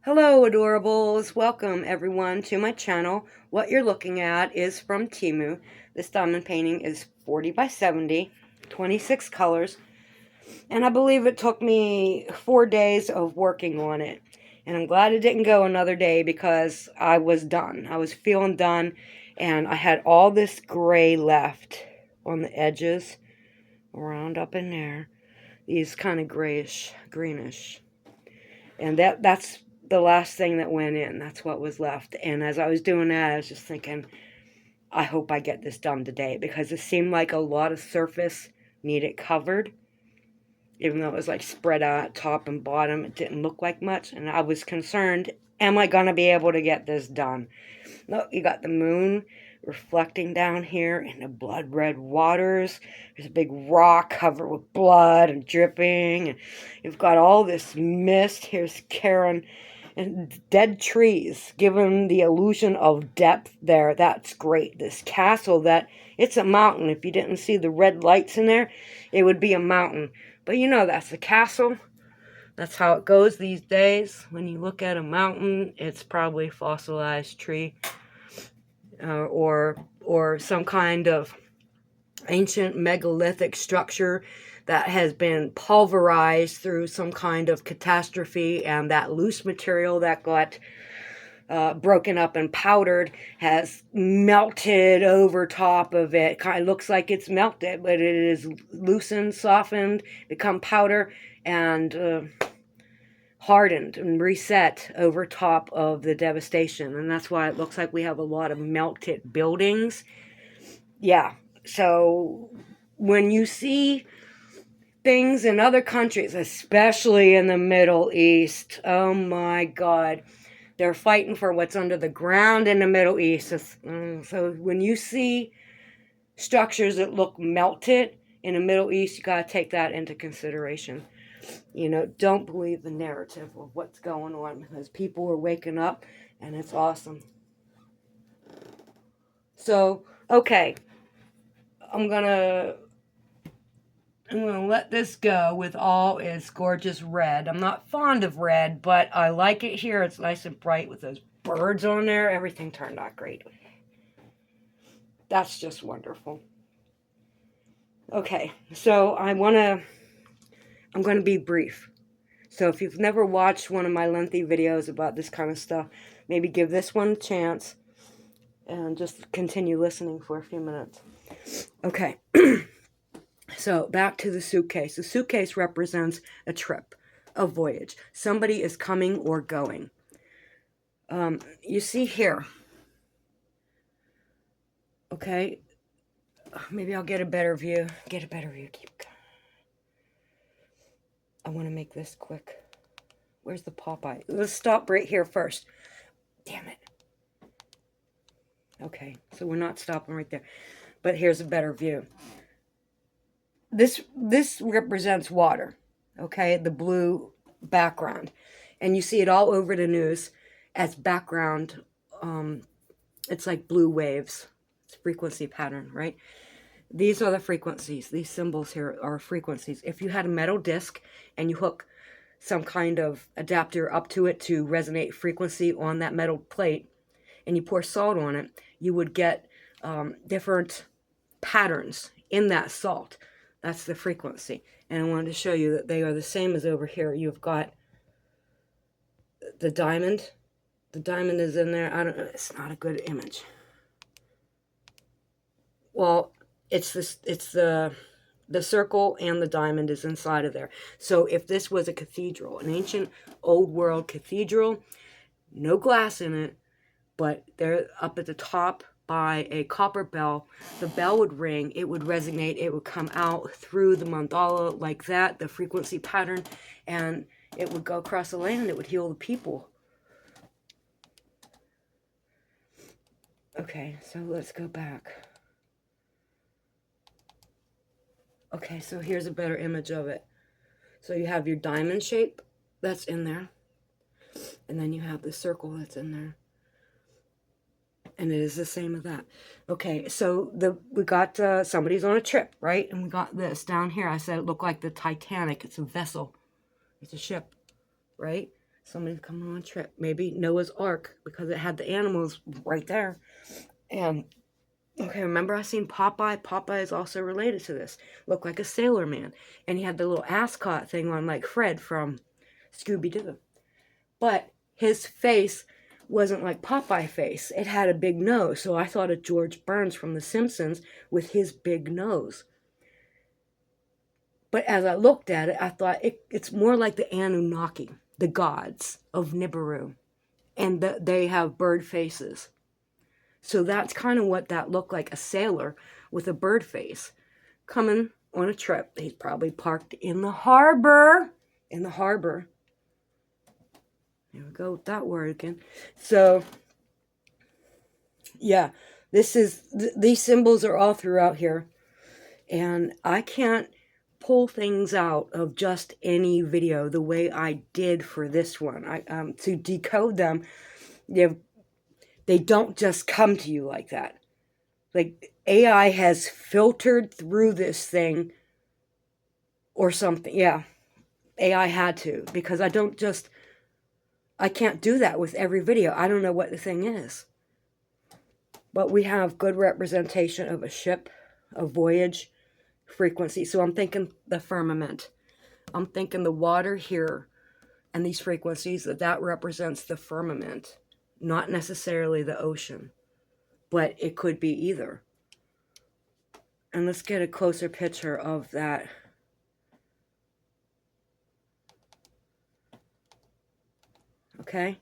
Hello adorables, welcome everyone to my channel. What you're looking at is from Temu. This diamond painting is 40 by 70, 26 colors, and I believe it took me 4 days of working on it. And I'm glad it didn't go another day because I was done. I was feeling done, and I had all this gray left on the edges, around up in there. These kind of grayish, greenish. And that's the last thing that went in. That's what was left. And as I was doing that, I was just thinking, I hope I get this done today, because it seemed like a lot of surface needed covered. Even though it was like spread out top and bottom, it didn't look like much. And I was concerned, am I going to be able to get this done? Look, you got the moon reflecting down here in the blood red waters. There's a big rock covered with blood and dripping. And you've got all this mist. Here's Caron and dead trees, giving the illusion of depth there. That's great. This castle, it's a mountain. If you didn't see the red lights in there, it would be a mountain. But you know, that's a castle. That's how it goes these days. When you look at a mountain, it's probably a fossilized tree, or some kind of ancient megalithic structure that has been pulverized through some kind of catastrophe, and that loose material that got broken up and powdered has melted over top of it. Kind of looks like it's melted, but it is loosened, softened, become powder, and hardened and reset over top of the devastation. And that's why it looks like we have a lot of melted buildings. Yeah, so when you see things in other countries, especially in the Middle East, oh my God, they're fighting for what's under the ground in the Middle East. So when you see structures that look melted in the Middle East, you got to take that into consideration. You know, don't believe the narrative of what's going on, because people are waking up, and it's awesome. So, okay, I'm gonna let this go with all its gorgeous red. I'm not fond of red, but I like it here. It's nice and bright with those birds on there. Everything turned out great. That's just wonderful. Okay, so I'm going to be brief. So if you've never watched one of my lengthy videos about this kind of stuff, maybe give this one a chance and just continue listening for a few minutes. Okay. So back to the suitcase. The suitcase represents a trip, a voyage. Somebody is coming or going. You see here. Okay. Maybe I'll get a better view. Keep going. I want to make this quick. Where's the Popeye? Let's stop right here first. Damn it. Okay, so we're not stopping right there. But here's a better view. This represents water, okay? The blue background. And you see it all over the news as background. It's like blue waves. It's a frequency pattern, right? These are the frequencies. These symbols here are frequencies. If you had a metal disc and you hook some kind of adapter up to it to resonate frequency on that metal plate, and you pour salt on it, you would get different patterns in that salt. That's the frequency. And I wanted to show you that they are the same as over here. You've got the diamond. The diamond is in there. I don't know. It's not a good image. Well, it's the circle, and the diamond is inside of there. So if this was a cathedral, an ancient old world cathedral, no glass in it, but they're up at the top by a copper bell. The bell would ring, it would resonate, it would come out through the mandala like that, the frequency pattern, and it would go across the land and it would heal the people. Okay, so let's go back. Okay, so here's a better image of it. So you have your diamond shape that's in there, and then you have the circle that's in there. And it is the same as that. Okay, so we got somebody's on a trip, right? And we got this down here. I said it looked like the Titanic. It's a vessel. It's a ship, right? Somebody's coming on a trip. Maybe Noah's Ark, because it had the animals right there. And, okay, remember I seen Popeye? Popeye is also related to this. Looked like a sailor man. And he had the little ascot thing on, like Fred from Scooby-Doo. But his face wasn't like Popeye face. It had a big nose. So I thought of George Burns from The Simpsons with his big nose. But as I looked at it, I thought it's more like the Anunnaki, the gods of Nibiru. And they have bird faces. So that's kind of what that looked like, a sailor with a bird face coming on a trip. He's probably parked in the harbor. In the harbor. There we go with that word again. So, yeah, these symbols are all throughout here. And I can't pull things out of just any video the way I did for this one. To decode them, they don't just come to you like that. Like, AI has filtered through this thing or something. Yeah, AI had to, because I can't do that with every video. I don't know what the thing is. But we have good representation of a ship, a voyage, frequency. So I'm thinking the firmament. I'm thinking the water here and these frequencies, that represents the firmament, not necessarily the ocean, but it could be either. And let's get a closer picture of that. Okay?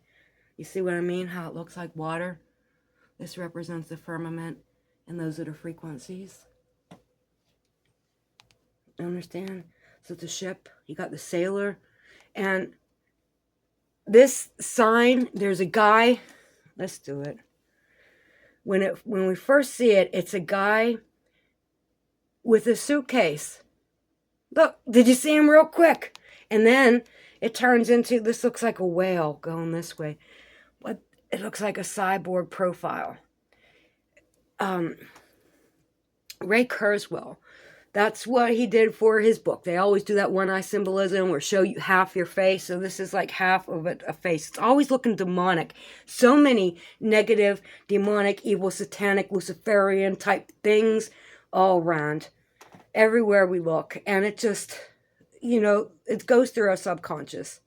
You see what I mean? How it looks like water? This represents the firmament, and those are the frequencies. Understand? So it's a ship. You got the sailor. And this sign, there's a guy. Let's do it. When we first see it, it's a guy with a suitcase. Look, did you see him real quick? And then it turns into, this looks like a whale going this way. But it looks like a cyborg profile. Ray Kurzweil, that's what he did for his book. They always do that one eye symbolism or show you half your face. So this is like half of a face. It's always looking demonic. So many negative, demonic, evil, satanic, Luciferian type things all around. Everywhere we look. And it just, it goes through our subconscious,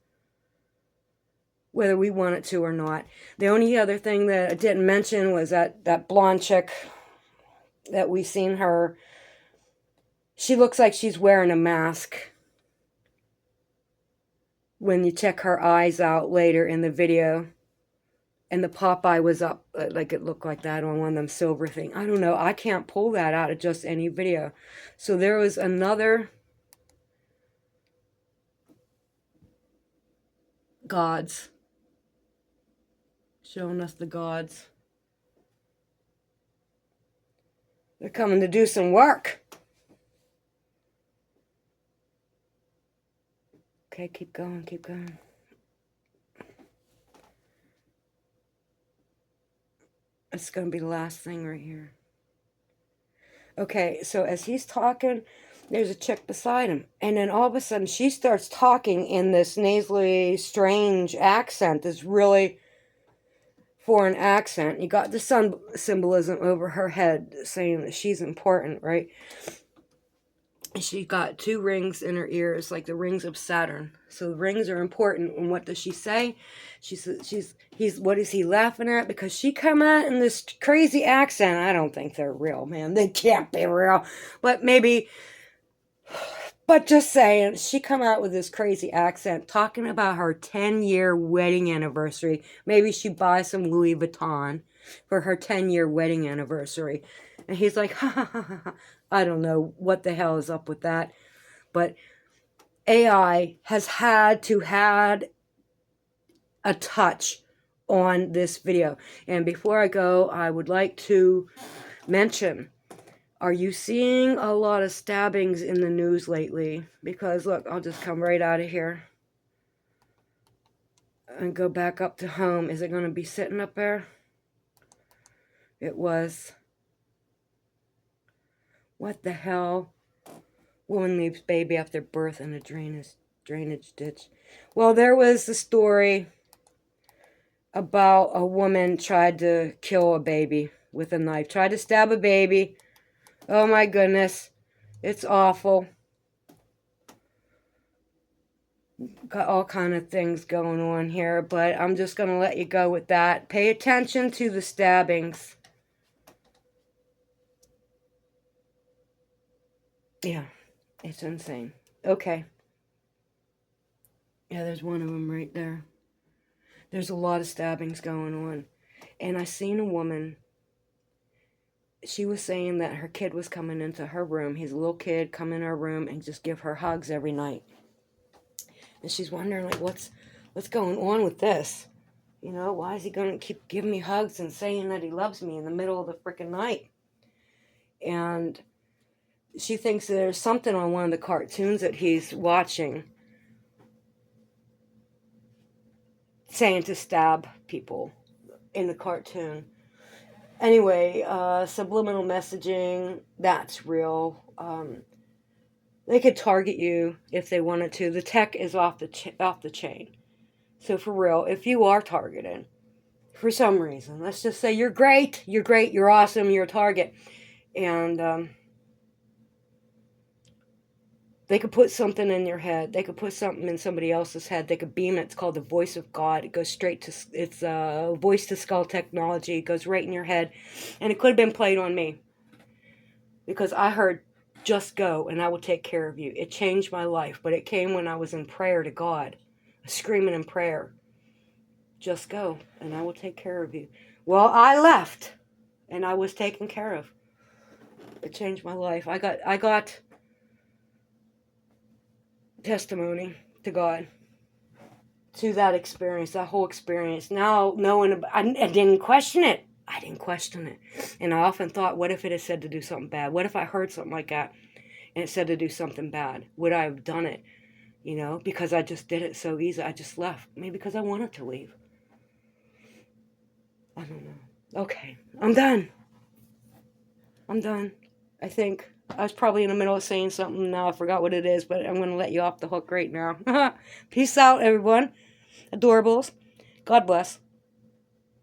whether we want it to or not. The only other thing that I didn't mention was that blonde chick that we seen her. She looks like she's wearing a mask when you check her eyes out later in the video. And the Popeye was up, like it looked like that on one of them silver things. I don't know. I can't pull that out of just any video. So there was another gods. Showing us the gods. They're coming to do some work. Okay, keep going, keep going. It's going to be the last thing right here. Okay, so as he's talking, there's a chick beside him. And then all of a sudden, she starts talking in this nasally, strange accent. This really foreign accent. You got the sun symbolism over her head saying that she's important, right? She got 2 rings in her ears, like the rings of Saturn. So the rings are important. And what does she say? She says, what is he laughing at? Because she come out in this crazy accent. I don't think they're real, man. They can't be real. But maybe, but just saying, she come out with this crazy accent talking about her 10-year wedding anniversary. Maybe she buys some Louis Vuitton for her 10-year wedding anniversary. And he's like, ha, ha, ha, ha. I don't know what the hell is up with that. But AI has had a touch on this video. And before I go, I would like to mention, are you seeing a lot of stabbings in the news lately? Because look, I'll just come right out of here and go back up to home. Is it going to be sitting up there? It was. What the hell? Woman leaves baby after birth in a drain is Drainage ditch. Well, there was a story about a woman tried to kill a baby with a knife. Tried to stab a baby. Oh my goodness. It's awful. Got all kind of things going on here, but I'm just going to let you go with that. Pay attention to the stabbings. Yeah, it's insane. Okay. Yeah, there's one of them right there. There's a lot of stabbings going on. And I seen a woman. She was saying that her kid was coming into her room. He's a little kid, come in her room and just give her hugs every night. And she's wondering, like, what's going on with this? You know, why is he going to keep giving me hugs and saying that he loves me in the middle of the freaking night? And she thinks there's something on one of the cartoons that he's watching saying to stab people in the cartoon. Anyway, subliminal messaging, that's real. They could target you if they wanted to. The tech is off the chain. So for real, if you are targeted for some reason, let's just say you're great, you're awesome, you're a target, and they could put something in your head. They could put something in somebody else's head. They could beam it. It's called the voice of God. It goes straight to, it's voice to skull technology. It goes right in your head. And it could have been played on me. Because I heard, just go and I will take care of you. It changed my life. But it came when I was in prayer to God. Screaming in prayer. Just go and I will take care of you. Well, I left. And I was taken care of. It changed my life. I got testimony to God, to that experience, that whole experience. Now knowing, I didn't question it. And I often thought, what if it had said to do something bad? What if I heard something like that and it said to do something bad? Would I have done it? You know, because I just did it so easy. I just left. Maybe because I wanted to leave. I don't know. Okay, I'm done. I think I was probably in the middle of saying something. Now I forgot what it is, but I'm going to let you off the hook right now. Peace out, everyone. Adorables. God bless.